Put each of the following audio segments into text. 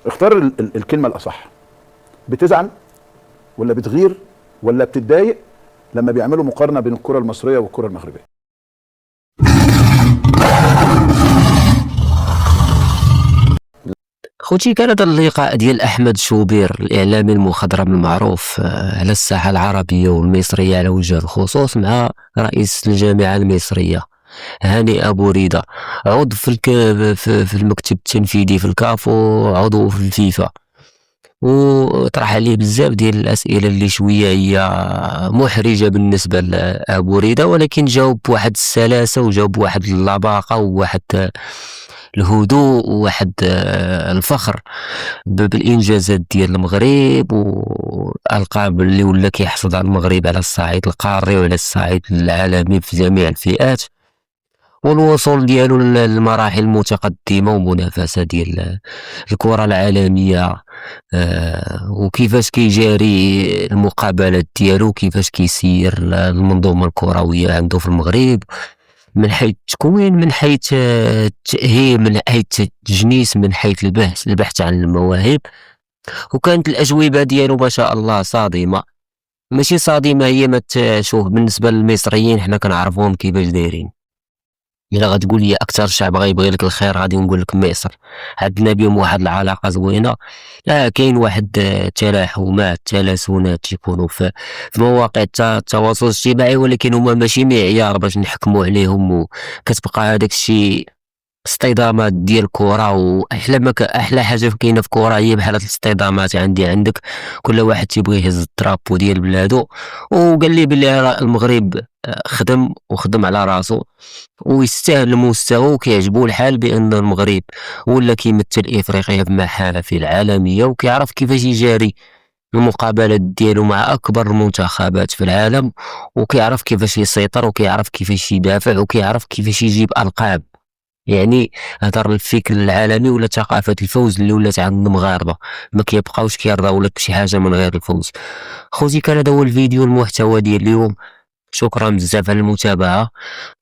اختار الكلمه الاصح. بتزعل ولا بتغير ولا بتتضايق لما بيعملوا مقارنه بين الكره المصريه والكره المغربيه؟ خوتي، كان هذا اللقاء ديال أحمد شوبير الإعلامي المخضرم المعروف على الساحة العربية والمصرية على وجه الخصوص مع رئيس الجامعة المصرية هاني أبو ريدة، عضو في المكتب التنفيذي في الكاف وعضو في الفيفا. وطرح عليه بزاف ديال الأسئلة اللي شوية هي محرجة بالنسبة لأبو ريدة، ولكن جاوب بواحد السلاسة وجاوب بواحد اللباقة وواحد الهدوء وواحد الفخر بالإنجازات ديال المغرب والألقاب اللي ولا كيحصد على المغرب على الصعيد القاري وعلى الصعيد العالمي في جميع الفئات، والوصول ديالو للمراحل المتقدمة ومنافسة ديال الكرة العالمية. وكيفاش كيجاري المقابلات ديالو، كيفاش كيسير المنظومة الكروية عنده في المغرب من حيث التكوين، من حيث التأهيل، من حيث التجنيس، من حيث البحث عن المواهب. وكانت الأجوبة ديالو ما شاء الله صادمة، ماشي صادمة هي ما تشوف بالنسبة للمصريين حنا كنعرفوهم كيفاش دايرين. إلا غتقول لي أكثر شعب غيبغي لك الخير غادي نقول لك مصر، عندنا بهم واحد العلاقة زوينة. لا كاين واحد تلاحمات تلاسونات تيكونوا في مواقع التواصل الاجتماعي، ولكن هما ماشي معيار باش نحكموا عليهم، وكتبقى هذاك الشيء اصطدامات ديال الكرة. واحلى احلى حاجه كاينه في الكرة هي بحال هاد الاصطدامات عندك كل واحد تيبغي يهز الترابو ديال بلادو. وقال لي بلي المغرب خدم على راسو ويستاهل المستوى وكيعجبو الحال بان المغرب ولا كيمثل افريقيا في محافل العالميه، وكيعرف كيفاش يجاري المقابلات ديالو مع اكبر المنتخبات في العالم، وكيعرف كيفاش يسيطر وكيعرف كيفاش يدافع وكيعرف كيفاش يجيب القاب. يعني هضر الفكر العالمي ولا ثقافة الفوز اللي ولات عند المغاربة، ما كيبقاوش كيرضاو لك بشي حاجة من غير الفوز. خوتي، كان هذا هو الفيديو المحتوى ديال اليوم. شكرا بزاف على المتابعة،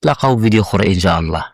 تلاقاو فيديو اخر ان شاء الله.